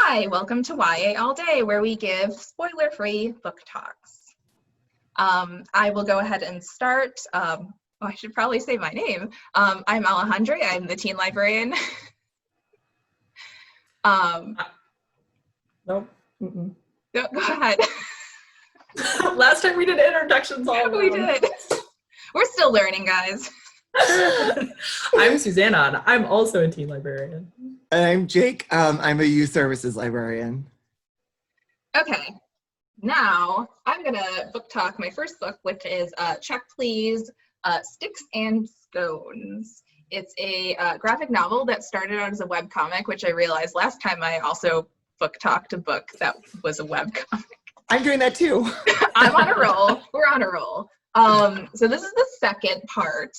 Hi, welcome to YA All Day, where we give spoiler-free book talks. I will go ahead and start. I should probably say my name. I'm Alejandria. I'm the teen librarian. Nope. Go ahead. Last time we did introductions all around. We did. We're still learning, guys. I'm Susannah, and I'm also a teen librarian. And I'm Jake. I'm a youth services librarian. Okay, now I'm gonna book talk my first book, which is Check Please, Sticks and Stones. It's a graphic novel that started out as a webcomic, which I realized last time I also book talked a book that was a webcomic. I'm doing that too. I'm on a roll. We're on a roll. So this is the second part.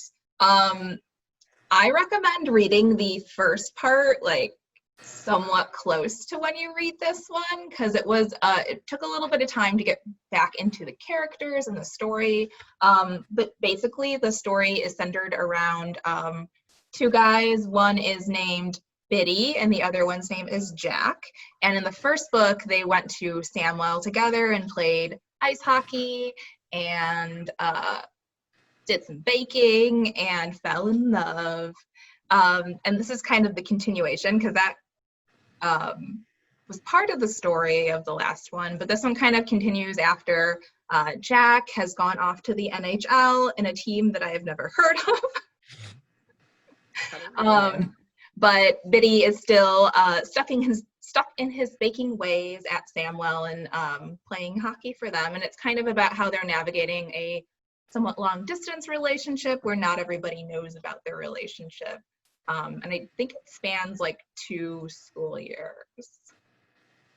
I recommend reading the first part like somewhat close to when you read this one, because it took a little bit of time to get back into the characters and the story. But basically the story is centered around two guys. One is named Biddy and the other one's name is Jack. And in the first book, they went to Samwell together and played ice hockey and did some baking and fell in love. And this is kind of the continuation, because that was part of the story of the last one, but this one kind of continues after Jack has gone off to the NHL in a team that I have never heard of. But Biddy is still stuck in his baking ways at Samwell and playing hockey for them. And it's kind of about how they're navigating a somewhat long distance relationship where not everybody knows about their relationship. And I think it spans like 2 school years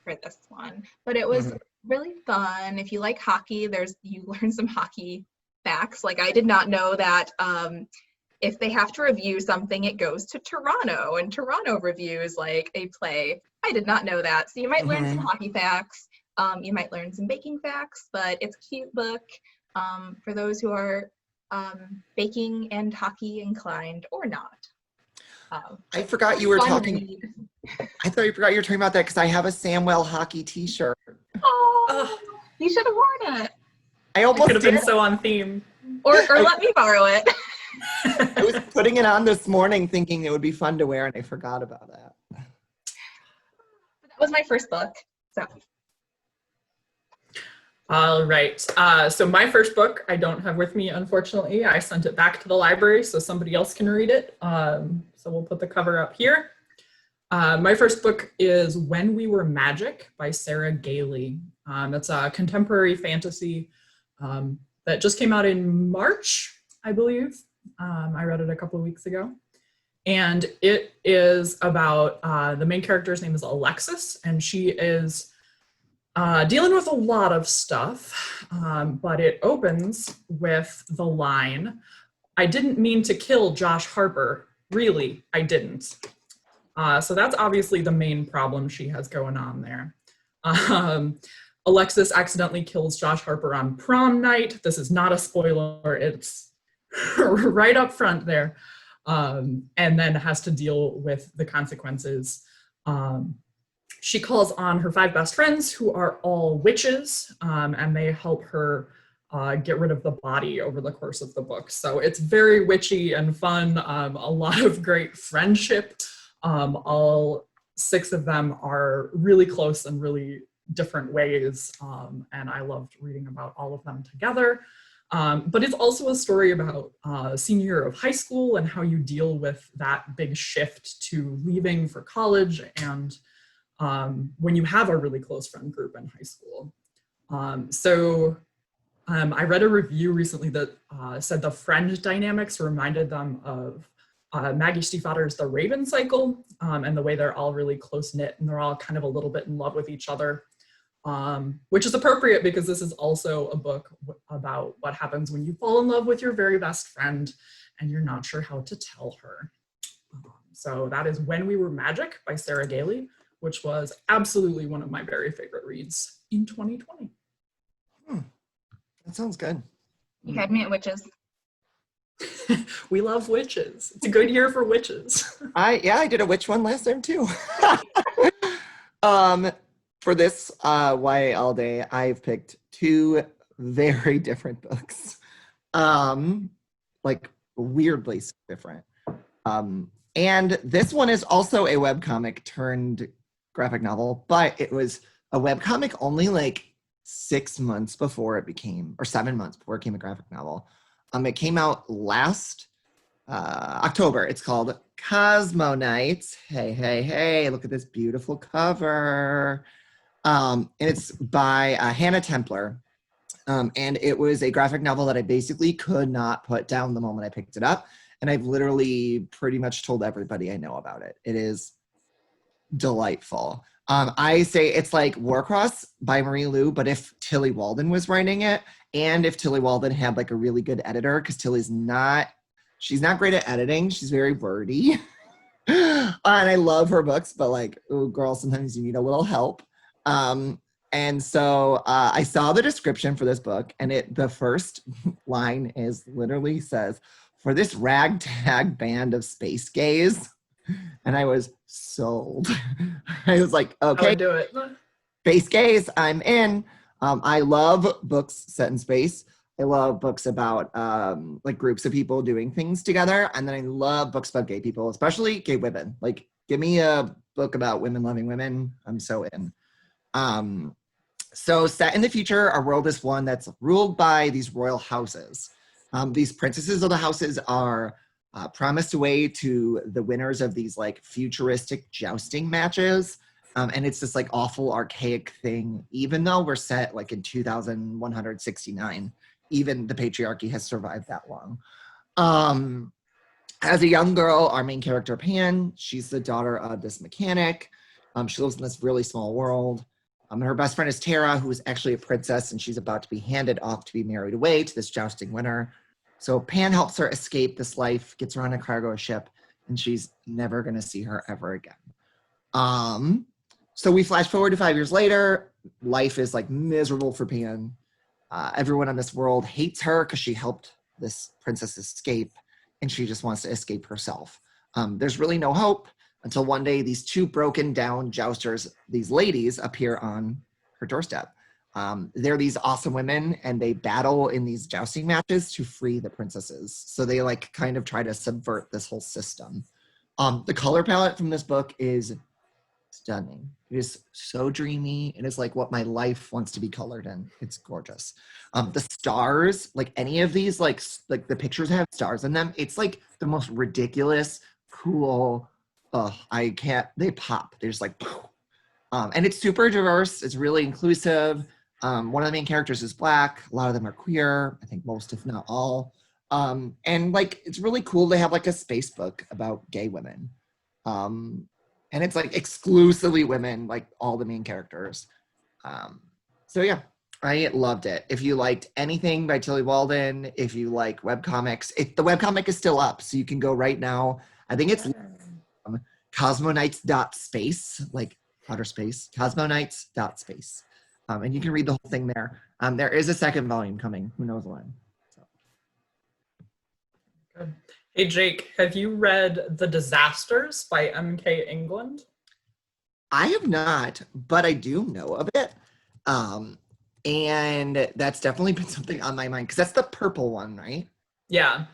for this one. But it was really fun. If you like hockey, you learn some hockey facts. Like I did not know that if they have to review something, it goes to Toronto, and Toronto reviews like a play. I did not know that. So you might learn some hockey facts. You might learn some baking facts, but it's a cute book for those who are baking and hockey inclined or not. I forgot you were talking. I thought you forgot you were talking about that because I have a Samwell hockey T-shirt. Oh, you should have worn it. I almost could have been so on theme. Or let me borrow it. I was putting it on this morning thinking it would be fun to wear, and I forgot about that. That was my first book. So. All right. So my first book I don't have with me, unfortunately. I sent it back to the library so somebody else can read it. So we'll put the cover up here. My first book is When We Were Magic by Sarah Gailey. It's a contemporary fantasy that just came out in March, I believe. I read it a couple of weeks ago. And it is about, the main character's name is Alexis, and she is dealing with a lot of stuff, but it opens with the line, "I didn't mean to kill Josh Harper. Really, I didn't." So that's obviously the main problem she has going on there. Alexis accidentally kills Josh Harper on prom night. This is not a spoiler. It's right up front there. And then has to deal with the consequences. She calls on her 5 best friends who are all witches, and they help her get rid of the body over the course of the book. So it's very witchy and fun, a lot of great friendship. All 6 of them are really close in really different ways, and I loved reading about all of them together. But it's also a story about senior year of high school and how you deal with that big shift to leaving for college and when you have a really close friend group in high school. I read a review recently that said the friend dynamics reminded them of Maggie Stiefvater's The Raven Cycle, and the way they're all really close-knit and they're all kind of a little bit in love with each other, which is appropriate because this is also a book about what happens when you fall in love with your very best friend and you're not sure how to tell her. So that is When We Were Magic by Sarah Gailey, which was absolutely one of my very favorite reads in 2020. That sounds good. You had me at witches. We love witches. It's a good year for witches. I did a witch one last time too. For this YA all day, I've picked two very different books. Like weirdly different. And this one is also a webcomic turned graphic novel, but it was a webcomic only like 6 months before it became, or 7 months before it became a graphic novel. It came out last October. It's called Cosmo Nights. Hey, hey, hey, look at this beautiful cover. And it's by Hannah Templer. And it was a graphic novel that I basically could not put down the moment I picked it up. And I've literally pretty much told everybody I know about it. It is delightful. I say it's like Warcross by Marie Lu, but if Tilly Walden was writing it, and if Tilly Walden had like a really good editor, because she's not great at editing. She's very wordy. And I love her books, but like, oh girl, sometimes you need a little help. And so I saw the description for this book, and the first line literally says, "For this ragtag band of space gays." And I was sold. I was like, okay, I would do it. space gays, I'm in. I love books set in space. I love books about like groups of people doing things together. And then I love books about gay people, especially gay women. Like, give me a book about women loving women. I'm so in. So set in the future, our world is one that's ruled by these royal houses. These princesses of the houses are promised away to the winners of these like futuristic jousting matches. And it's this like awful archaic thing, even though we're set like in 2169, even the patriarchy has survived that long. As a young girl, our main character, Pan, she's the daughter of this mechanic. She lives in this really small world. Her best friend is Tara, who is actually a princess, and she's about to be handed off to be married away to this jousting winner. So Pan helps her escape this life, gets her on a cargo ship, and she's never going to see her ever again. So we flash forward to 5 years later. Life is like miserable for Pan. Everyone on this world hates her because she helped this princess escape, and she just wants to escape herself. There's really no hope until one day these two broken down jousters, these ladies, appear on her doorstep. They're these awesome women, and they battle in these jousting matches to free the princesses. So they like kind of try to subvert this whole system. The color palette from this book is stunning. It is so dreamy. It is like what my life wants to be colored in. It's gorgeous. The stars, like any of these, like the pictures have stars in them. It's like the most ridiculous, cool. They pop. They're just like, and it's super diverse. It's really inclusive. One of the main characters is Black. A lot of them are queer. I think most, if not all. And like, it's really cool to have like a space book about gay women. And it's like exclusively women, like all the main characters. So yeah, I loved it. If you liked anything by Tilly Walden, if you like webcomics, the webcomic is still up, so you can go right now. I think it's cosmonights.space, like outer space, cosmonights.space. And you can read the whole thing there. There is a second volume coming. Who knows when? So. Good. Hey, Jake, have you read The Disasters by M.K. England? I have not, but I do know of it. And that's definitely been something on my mind, because that's the purple one, right? Yeah.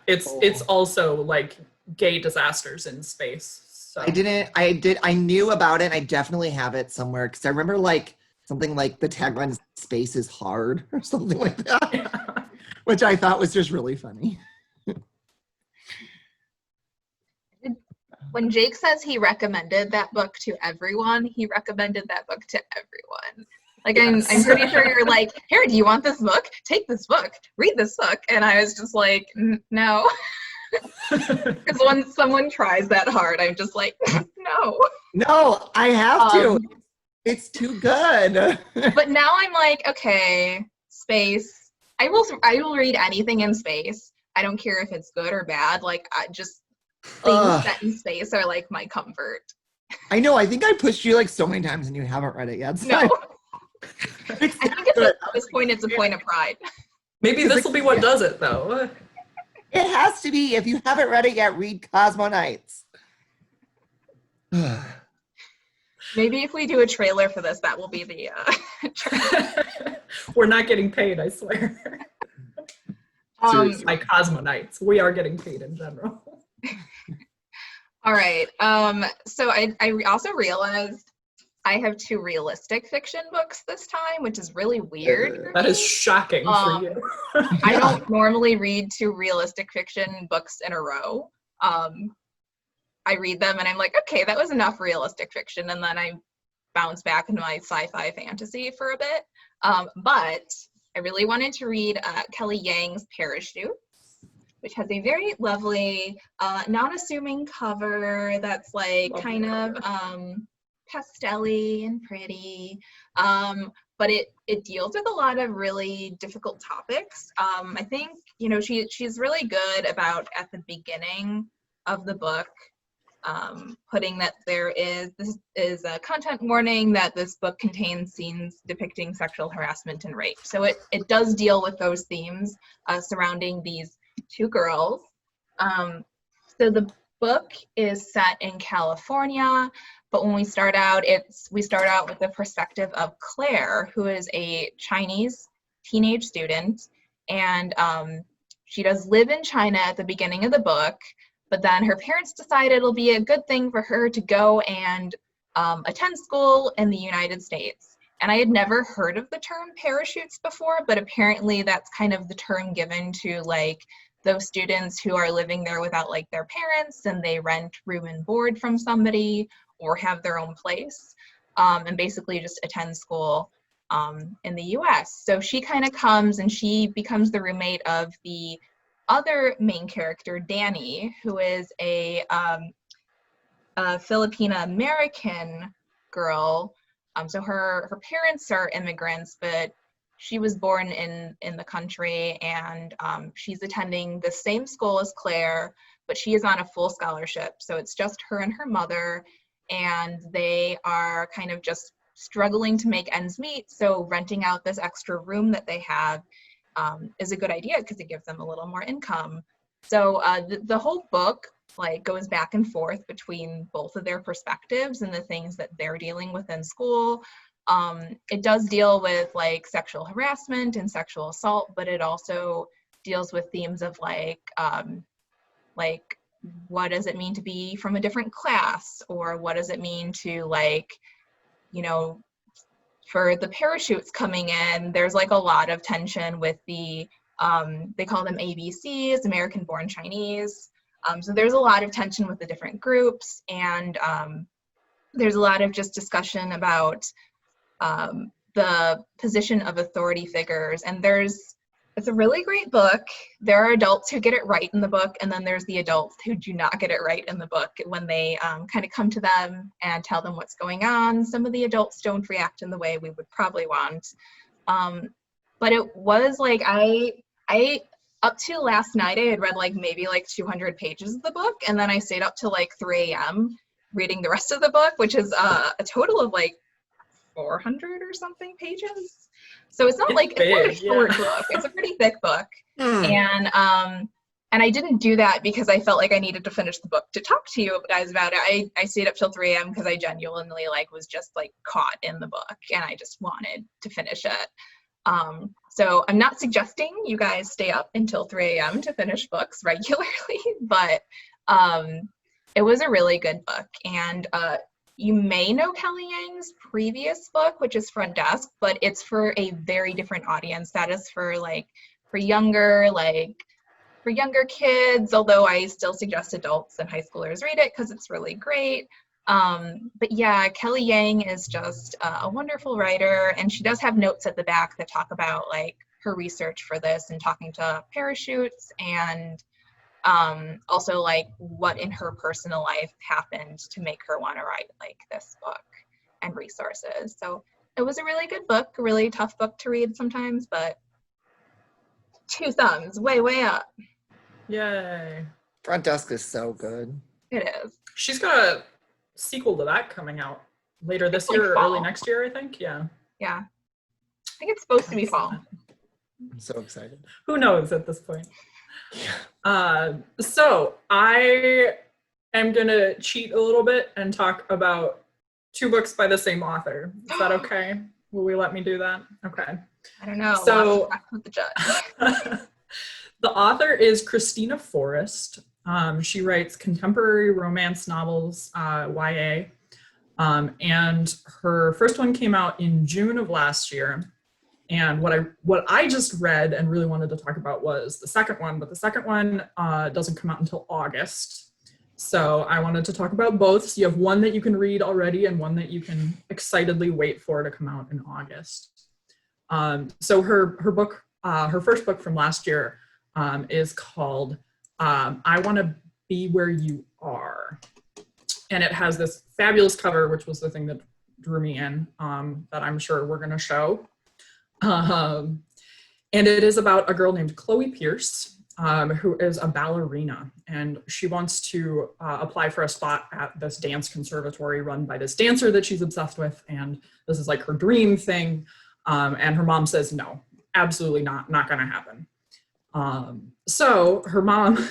It's also like gay disasters in space. So. I knew about it. I definitely have it somewhere, because I remember like something like the tagline is "Space is hard" or something like that, yeah. Which I thought was just really funny. When Jake says he recommended that book to everyone, he recommended that book to everyone. Like, yes. I'm pretty sure you're like, here, do you want this book? Take this book, read this book. And I was just like, no. Because when someone tries that hard, I'm just like, no. No, I have to. It's too good. But now I'm like, okay, space. I will read anything in space. I don't care if it's good or bad. Like, things set in space are like my comfort. I know. I think I pushed you like so many times and you haven't read it yet. So no. I think at this point it's a point of pride. Maybe this will be what does it though. It has to be. If you haven't read it yet, read Cosmo Nights. Maybe if we do a trailer for this, that will be the We're not getting paid, I swear. Seriously. By Cosmonites. We are getting paid in general. all right. So I also realized I have 2 realistic fiction books this time, which is really weird. for That is me. shocking for you. I don't normally read 2 realistic fiction books in a row. I read them and I'm like, okay, that was enough realistic fiction, and then I bounce back into my sci-fi fantasy for a bit. But I really wanted to read Kelly Yang's Parachute, which has a very lovely, non-assuming cover that's like Love kind the of pastel-y and pretty. But it deals with a lot of really difficult topics. I think, you know, she's really good about, at the beginning of the book, putting that this is a content warning that this book contains scenes depicting sexual harassment and rape. So it does deal with those themes surrounding these 2 girls. So the book is set in California, but when we start out with the perspective of Claire, who is a Chinese teenage student, and she does live in China at the beginning of the book, but then her parents decided it'll be a good thing for her to go and attend school in the United States. And I had never heard of the term parachutes before, but apparently that's kind of the term given to like those students who are living there without like their parents, and they rent room and board from somebody or have their own place, and basically just attend school in the US. So she kind of comes and she becomes the roommate of the other main character, Danny, who is a Filipina American girl. So her parents are immigrants, but she was born in the country, and she's attending the same school as Claire, but she is on a full scholarship. So it's just her and her mother, and they are kind of just struggling to make ends meet. So renting out this extra room that they have is a good idea because it gives them a little more income. So the whole book like goes back and forth between both of their perspectives and the things that they're dealing with in school. It does deal with like sexual harassment and sexual assault, but it also deals with themes of like what does it mean to be from a different class, or what does it mean to like, you know, for the parachutes coming in, there's like a lot of tension with the, they call them ABCs, American Born Chinese. So there's a lot of tension with the different groups, and there's a lot of just discussion about the position of authority figures. And it's a really great book. There are adults who get it right in the book, and then there's the adults who do not get it right in the book when they kind of come to them and tell them what's going on. Some of the adults don't react in the way we would probably want. But it was like, I up to last night, I had read like maybe like 200 pages of the book, and then I stayed up till like 3 a.m. reading the rest of the book, which is a total of like 400 or something pages. So it's not like, it's not a short book. It's a pretty thick book. And I didn't do that because I felt like I needed to finish the book to talk to you guys about it. I stayed up till 3 a.m. because I genuinely like was just like caught in the book, and I just wanted to finish it. So I'm not suggesting you guys stay up until 3 a.m. to finish books regularly, but it was a really good book. And you may know Kelly Yang's previous book, which is Front Desk, but it's for a very different audience. That is for younger kids, although I still suggest adults and high schoolers read it because it's really great. But yeah, Kelly Yang is just a wonderful writer, and she does have notes at the back that talk about like her research for this and talking to parachutes, and also like what in her personal life happened to make her want to write like this book, and resources. So it was a really good book, a really tough book to read sometimes, but 2 thumbs, way up. Yay. Front Desk is so good. It is. She's got a sequel to that coming out later this Like year or fall. early next year, I think. Yeah. Yeah. I think it's supposed to be fall. I'm so excited. Who knows at this point? So I am gonna cheat a little bit and talk about 2 books by the same author. Is that okay? Will we let me do that? Okay. I don't know. So- We'll have to talk with the judge. The author is Christina Forrest. She writes contemporary romance novels, YA. And her first one came out in June of last year. And what I just read and really wanted to talk about was the second one, but the second one doesn't come out until August. So I wanted to talk about both. So you have one that you can read already and one that you can excitedly wait for to come out in August. So her first book from last year is called I Want to Be Where You Are. And it has this fabulous cover, which was the thing that drew me in, that I'm sure we're going to show. And it is about a girl named Chloe Pierce, who is a ballerina, and she wants to apply for a spot at this dance conservatory run by this dancer that she's obsessed with, and this is like her dream thing, and her mom says no, absolutely not going to happen. So her mom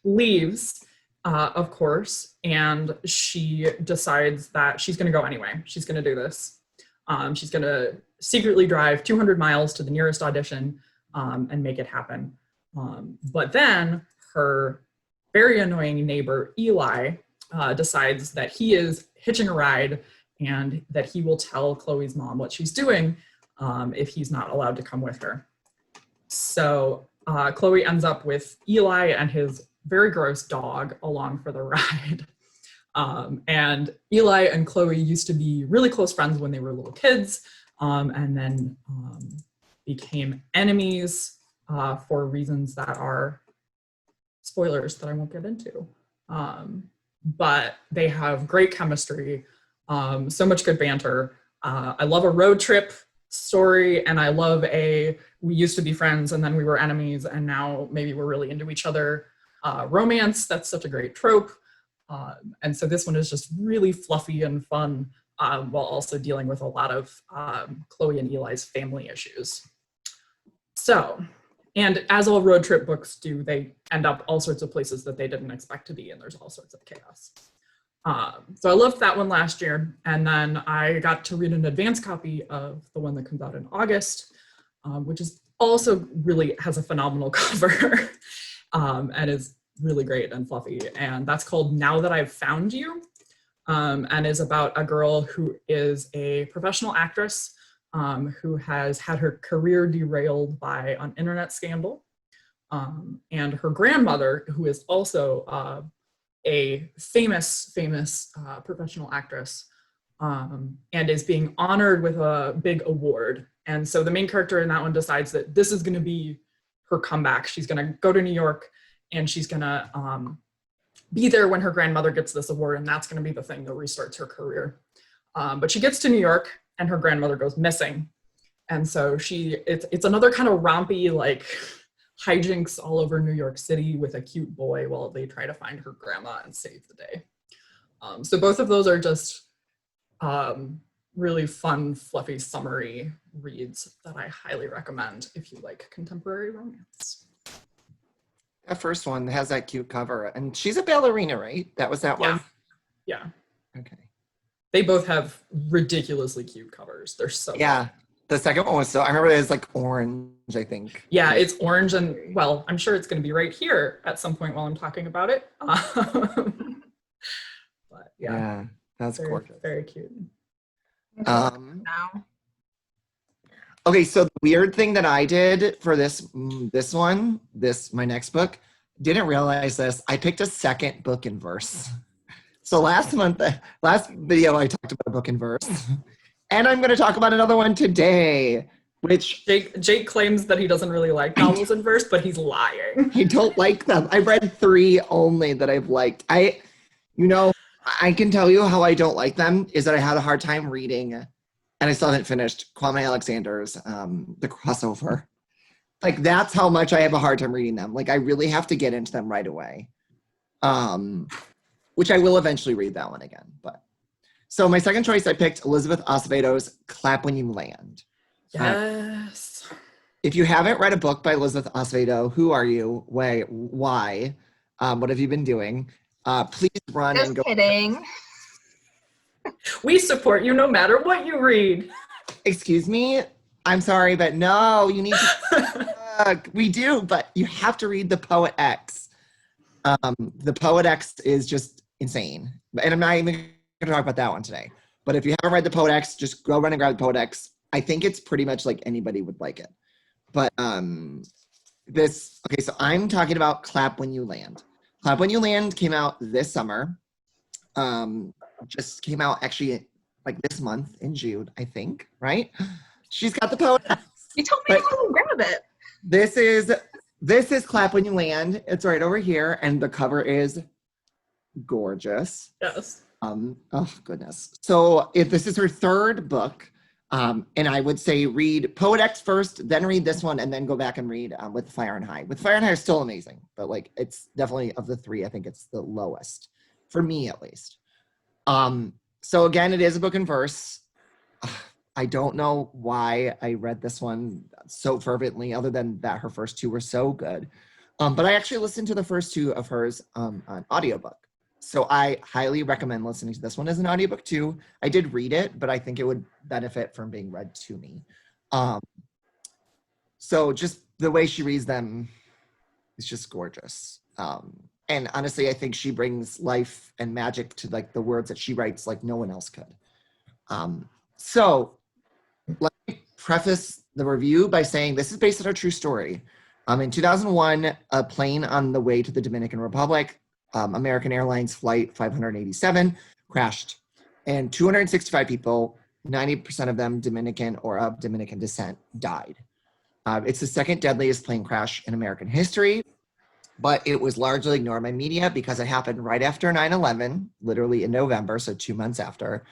leaves, of course, and she decides that she's going to go anyway. She's going to do this. She's going to secretly drive 200 miles to the nearest audition and make it happen. But then her very annoying neighbor, Eli, decides that he is hitching a ride and that he will tell Chloe's mom what she's doing if he's not allowed to come with her. So Chloe ends up with Eli and his very gross dog along for the ride. And Eli and Chloe used to be really close friends when they were little kids, and then became enemies for reasons that are spoilers that I won't get into. But they have great chemistry, so much good banter. I love a road trip story, and I love we used to be friends and then we were enemies and now maybe we're really into each other romance. That's such a great trope. And so this one is just really fluffy and fun, while also dealing with a lot of Chloe and Eli's family issues. So, and as all road trip books do, they end up all sorts of places that they didn't expect to be, and there's all sorts of chaos. So I loved that one last year, and then I got to read an advance copy of the one that comes out in August, which is also really has a phenomenal cover, and is really great and fluffy, and that's called Now That I've Found You, and is about a girl who is a professional actress who has had her career derailed by an internet scandal, and her grandmother, who is also a famous professional actress, and is being honored with a big award. And so the main character in that one decides that this is going to be her comeback. She's going to go to New York and she's going to be there when her grandmother gets this award, and that's going to be the thing that restarts her career. But she gets to New York and her grandmother goes missing. And so it's another kind of rompy, like, hijinks all over New York City with a cute boy while they try to find her grandma and save the day. So both of those are just really fun, fluffy, summery reads that I highly recommend if you like contemporary romance. That first one has that cute cover, and she's a ballerina, right? That was that one? Yeah. Okay. They both have ridiculously cute covers. They're so Yeah. fun. The second one was so, I remember it was like orange, I think. Yeah, it's orange, and well, I'm sure it's going to be right here at some point while I'm talking about it. But yeah, that's gorgeous. Very cute. Now. Okay, so the weird thing that I did for my next book, didn't realize this. I picked a second book in verse. So last video I talked about a book in verse, and I'm going to talk about another one today, which Jake claims that he doesn't really like novels in verse, but he's lying. I don't like them. I've read 3 only that I've liked. I can tell you how I don't like them is that I had a hard time reading, and I still haven't finished Kwame Alexander's The Crossover. Like, that's how much I have a hard time reading them. Like, I really have to get into them right away. Which I will eventually read that one again. But so my second choice, I picked Elizabeth Acevedo's Clap When You Land. Yes. If you haven't read a book by Elizabeth Acevedo, who are you? Why? What have you been doing? Please run Just and go. kidding. We support you no matter what you read. Excuse me? I'm sorry, but no, you need to. We do, but you have to read The Poet X. The Poet X is just insane. And I'm not even going to talk about that one today. But if you haven't read The Poet X, just go run and grab The Poet X. I think it's pretty much like anybody would like it. But okay, so I'm talking about Clap When You Land. Clap When You Land came out this summer. Just came out actually like this month in June, I think, right? She's got The Poet X. You told me to go grab it. This is Clap When You Land. It's right over here, and the cover is gorgeous. Yes. Oh goodness. So if this is her third book, and I would say read Poet X first, then read this one, and then go back and read With Fire and High. With Fire and High is still amazing, but like it's definitely of the three, I think it's the lowest for me at least. So again, it is a book in verse. I don't know why I read this one so fervently, other than that her first two were so good. But I actually listened to the first two of hers on audiobook. So I highly recommend listening to this one as an audiobook too. I did read it, but I think it would benefit from being read to me. So just the way she reads them is just gorgeous. And honestly, I think she brings life and magic to like the words that she writes like no one else could. So let me preface the review by saying this is based on a true story. In 2001, a plane on the way to the Dominican Republic, American Airlines Flight 587, crashed. And 265 people, 90% of them Dominican or of Dominican descent, died. It's the second deadliest plane crash in American history, but it was largely ignored by media because it happened right after 9/11, literally in November, so 2 months after.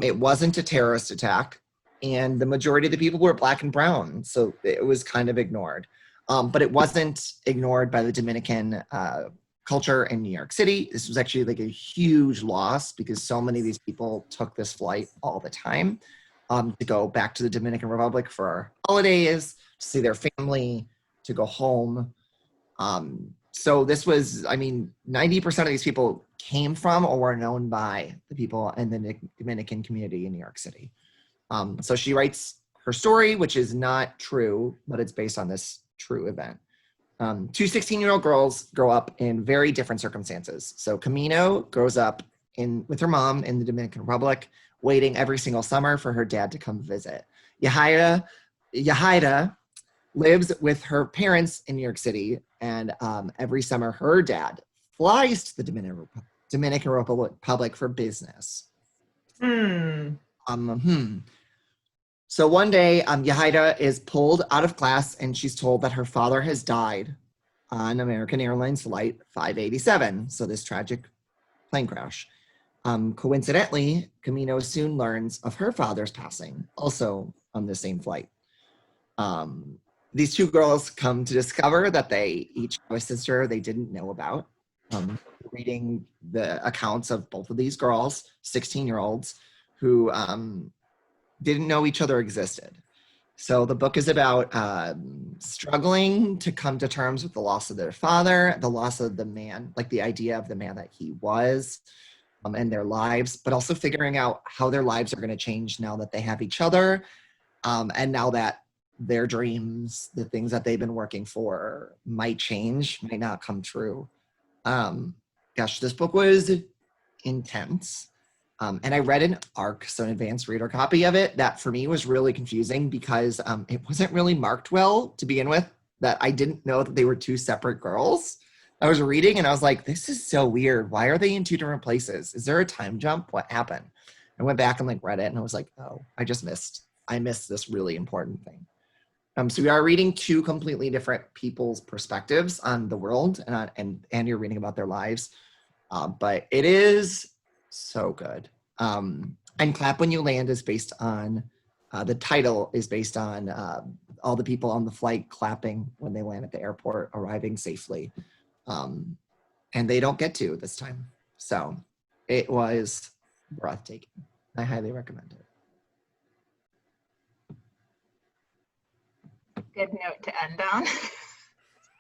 It wasn't a terrorist attack, and the majority of the people were Black and brown, so it was kind of ignored. But it wasn't ignored by the Dominican culture in New York City. This was actually like a huge loss because so many of these people took this flight all the time to go back to the Dominican Republic for holidays, to see their family, to go home. So this was, 90% of these people came from or were known by the people in the Dominican community in New York City. So she writes her story, which is not true, but it's based on this true event. Two 16-year-old girls grow up in very different circumstances. So Camino grows up with her mom in the Dominican Republic, waiting every single summer for her dad to come visit. Yahaira lives with her parents in New York City, and every summer her dad flies to the Dominican Republic for business. So one day, Yahaira is pulled out of class and she's told that her father has died on American Airlines Flight 587, so this tragic plane crash. Coincidentally, Camino soon learns of her father's passing, also on the same flight. These two girls come to discover that they each have a sister they didn't know about. Reading the accounts of both of these girls, 16-year-olds, who didn't know each other existed. So the book is about struggling to come to terms with the loss of their father, the loss of the man, like the idea of the man that he was, and their lives, but also figuring out how their lives are going to change now that they have each other, and now that their dreams, the things that they've been working for might change, might not come true. Gosh, this book was intense. And I read an ARC, so an advanced reader copy of it, that for me was really confusing because it wasn't really marked well to begin with, that I didn't know that they were two separate girls. I was reading and I was like, this is so weird. Why are they in two different places? Is there a time jump? What happened? I went back and read it and I was like, oh, I missed this really important thing. So we are reading two completely different people's perspectives on the world, and you're reading about their lives. But it is so good. And Clap When You Land is based on, the title is based on all the people on the flight clapping when they land at the airport, arriving safely. And they don't get to this time. So it was breathtaking. I highly recommend it. Good note to end on.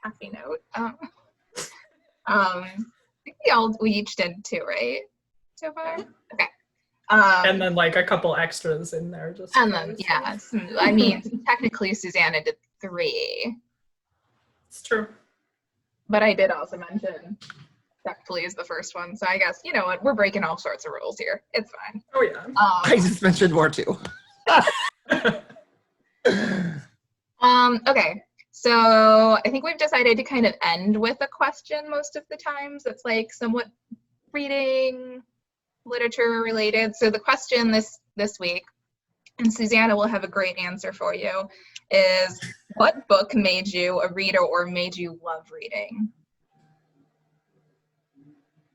Happy note. I think we each did two, right? So far? Okay. And then like a couple extras in there. And then, yeah, I mean, technically Susannah did 3. It's true. But I did also mention Duck Please the first one. So I guess, you know what, we're breaking all sorts of rules here. It's fine. Oh, yeah. I just mentioned more too. Okay, so I think we've decided to kind of end with a question most of the times. It's like somewhat reading, literature related. So the question this week, and Susannah will have a great answer for you, is what book made you a reader or made you love reading?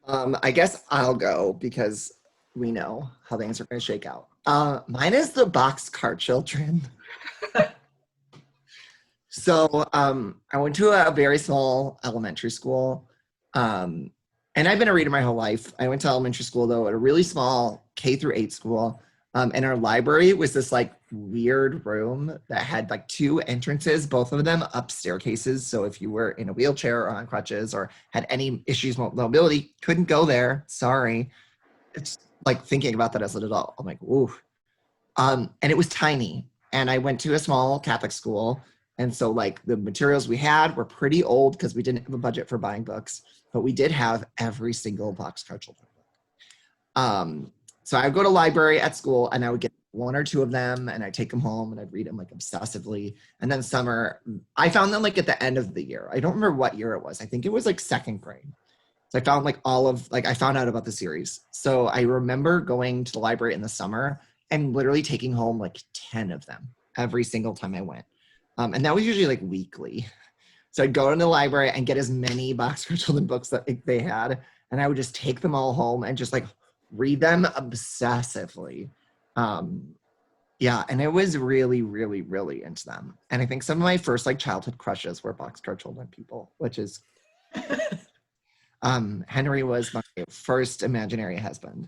I guess I'll go because we know how things are going to shake out. Mine is the Boxcar Children. So I went to a very small elementary school, and I've been a reader my whole life. I went to elementary school, though, at a really small K-8 school, and our library was this like weird room that had like 2 entrances, both of them up staircases. So if you were in a wheelchair or on crutches or had any issues with mobility, couldn't go there. Sorry. It's like thinking about that as an adult, I'm like, ooh. And it was tiny. And I went to a small Catholic school. And so like the materials we had were pretty old because we didn't have a budget for buying books, but we did have every single Boxcar Children book. So I would go to library at school and I would get 1 or 2 of them and I'd take them home and I'd read them like obsessively. And then summer, I found them like at the end of the year. I don't remember what year it was. I think it was like 2nd grade. So I found like I found out about the series. So I remember going to the library in the summer and literally taking home like 10 of them every single time I went. And that was usually like weekly. So I'd go to the library and get as many Boxcar Children books that they had. And I would just take them all home and just like read them obsessively. Yeah, and I was really, really, really into them. And I think some of my first like childhood crushes were Boxcar Children people, which is Henry was my first imaginary husband.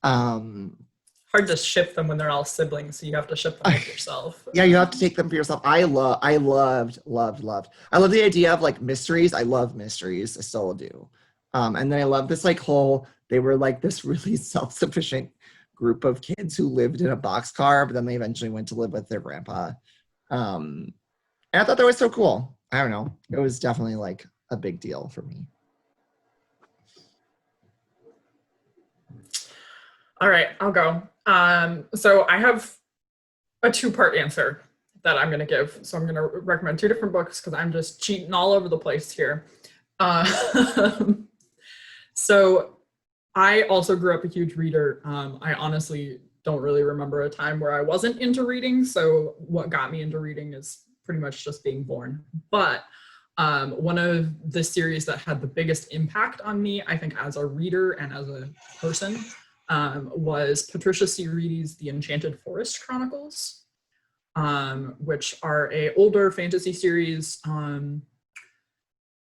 Hard to ship them when they're all siblings, so you have to ship them with yourself. Yeah, you have to take them for yourself. I loved. I love the idea of like mysteries. I love mysteries. I still do. And then I love this like whole, they were like this really self-sufficient group of kids who lived in a boxcar, but then they eventually went to live with their grandpa. And I thought that was so cool. I don't know. It was definitely like a big deal for me. All right, I'll go. So I have a 2-part answer that I'm going to give. So I'm going to recommend 2 different books because I'm just cheating all over the place here. So I also grew up a huge reader. I honestly don't really remember a time where I wasn't into reading. So what got me into reading is pretty much just being born. But one of the series that had the biggest impact on me, I think, as a reader and as a person, was Patricia C. Reedy's The Enchanted Forest Chronicles, which are an older fantasy series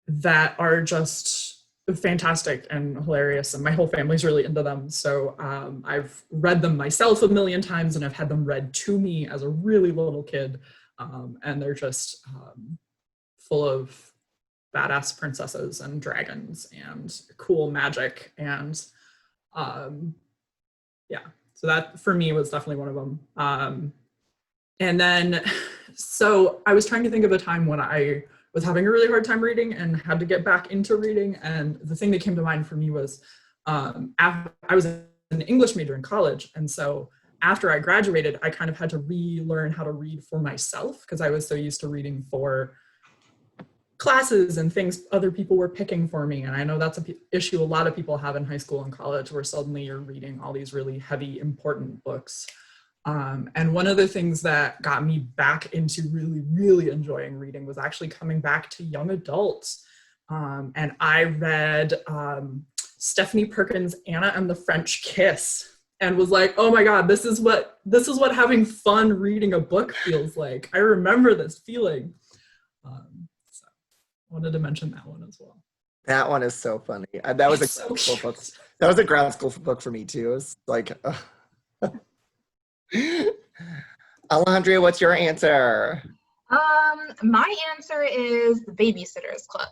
that are just fantastic and hilarious, and my whole family's really into them. So I've read them myself a million times, and I've had them read to me as a really little kid, and they're just full of badass princesses and dragons and cool magic, and yeah, so that for me was definitely one of them. And then, so I was trying to think of a time when I was having a really hard time reading and had to get back into reading. And the thing that came to mind for me was I was an English major in college. And so after I graduated, I kind of had to relearn how to read for myself because I was so used to reading for classes and things other people were picking for me. And I know that's an issue a lot of people have in high school and college, where suddenly you're reading all these really heavy, important books. And one of the things that got me back into really, really enjoying reading was actually coming back to young adults. And I read Stephanie Perkins' Anna and the French Kiss, and was like, oh my God, this is what having fun reading a book feels like. I remember this feeling. So I wanted to mention that one as well. That one is so funny. That was a ground school book. That was a ground school book for me too. It was like, Alejandria, what's your answer? My answer is The Babysitter's Club,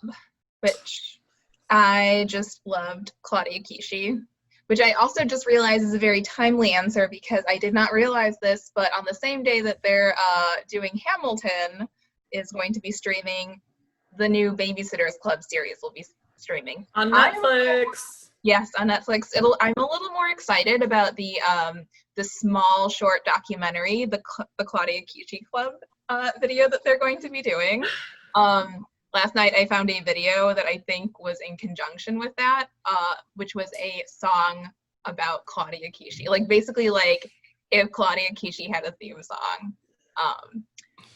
which I just loved Claudia Kishi. which I also just realized is a very timely answer because I did not realize this, but on the same day that they're doing Hamilton is going to be streaming, the new Babysitters Club series will be streaming. On Netflix. Yes, on Netflix. I'm a little more excited about the small short documentary, the Claudia Kishi Club video that they're going to be doing. Last night I found a video that I think was in conjunction with that, which was a song about Claudia Kishi. Like basically like if Claudia Kishi had a theme song.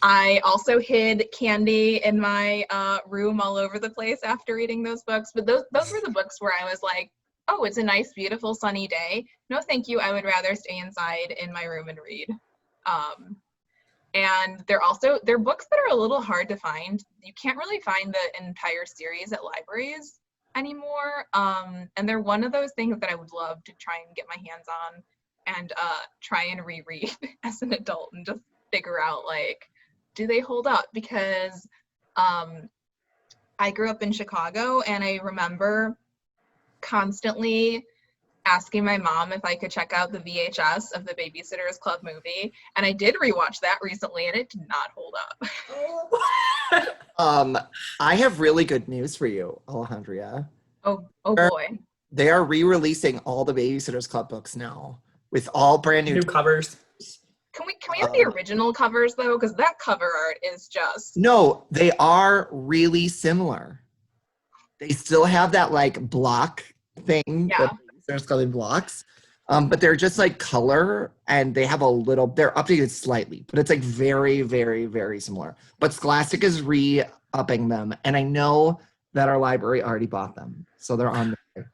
I also hid candy in my room all over the place after reading those books, but those were the books where I was like, oh, it's a nice, beautiful, sunny day. No, thank you. I would rather stay inside in my room and read. And they're books that are a little hard to find. You can't really find the entire series at libraries anymore. And they're one of those things that I would love to try and get my hands on and try and reread as an adult and just figure out, like, do they hold up? Because I grew up in Chicago and I remember constantly asking my mom if I could check out the VHS of the Babysitters Club movie, and I did rewatch that recently, and it did not hold up. I have really good news for you, Alejandria. Oh boy. They are re-releasing all the Babysitters Club books now with all brand new covers. Can we have the original covers though? Because that cover art is just... No, they are really similar. They still have that like block thing. Yeah. There's colored blocks, but they're just like color, and they have they're updated slightly, but it's like very, very, very similar. But Scholastic is re-upping them, and I know that our library already bought them, so they're on there.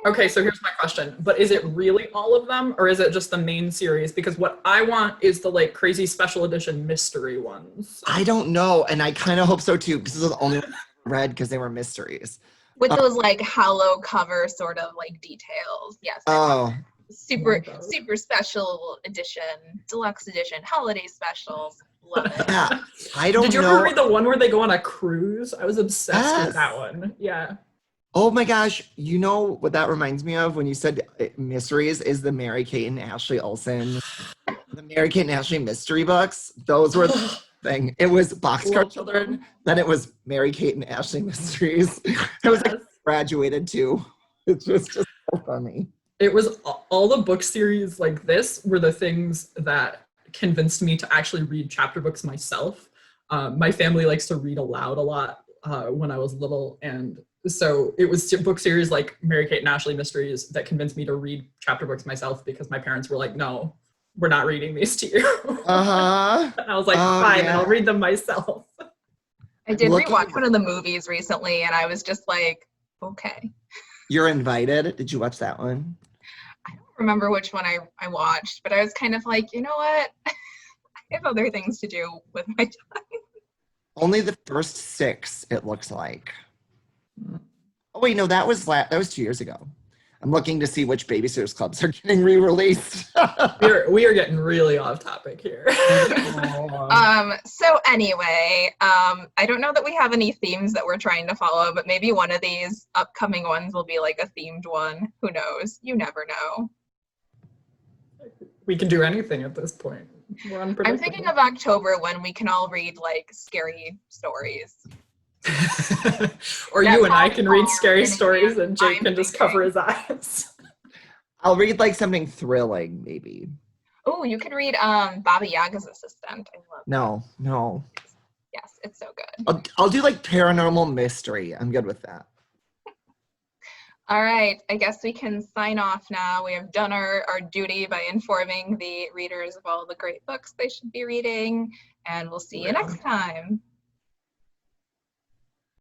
Okay, so here's my question. But is it really all of them, or is it just the main series? Because what I want is the like crazy special edition mystery ones. I don't know, and I kind of hope so too, because this is the only one I read because they were mysteries. With those like hollow cover sort of like details. Yes. Oh. Super special edition, deluxe edition, holiday specials. Love it. Yeah, I don't know. Did you ever read the one where they go on a cruise? I was obsessed with that one. Yeah. Oh my gosh, you know what that reminds me of when you said mysteries is the Mary-Kate and Ashley Olsen, the Mary-Kate and Ashley mystery books. Those were the thing. It was Boxcar Children, then it was Mary-Kate and Ashley mysteries. It was like graduated too. It's just so funny. It was all the book series like this were the things that convinced me to actually read chapter books myself. My family likes to read aloud a lot when I was little, and so it was book series like Mary-Kate and Ashley Mysteries that convinced me to read chapter books myself because my parents were like, no, we're not reading these to you. Uh-huh. And I was like, fine, I'll read them myself. I did rewatch one of the movies recently, and I was just like, okay. You're Invited. Did you watch that one? I don't remember which one I watched, but I was kind of like, you know what? I have other things to do with my time. Only the first 6, it looks like. Oh wait, no, that was 2 years ago. I'm looking to see which Babysitters Clubs are getting re-released. we are getting really off topic here. So anyway, I don't know that we have any themes that we're trying to follow, but maybe one of these upcoming ones will be like a themed one. Who knows? You never know. We can do anything at this point. We're unpredictable. I'm thinking of October when we can all read like scary stories. Or you and I can read scary stories and Jake can just cover his eyes. I'll read like something thrilling, maybe. Oh, you could read Baba Yaga's Assistant. I love it. No. Yes, it's so good. I'll do like paranormal mystery. I'm good with that. All right, I guess we can sign off now. We have done our duty by informing the readers of all the great books they should be reading, and we'll see you next time.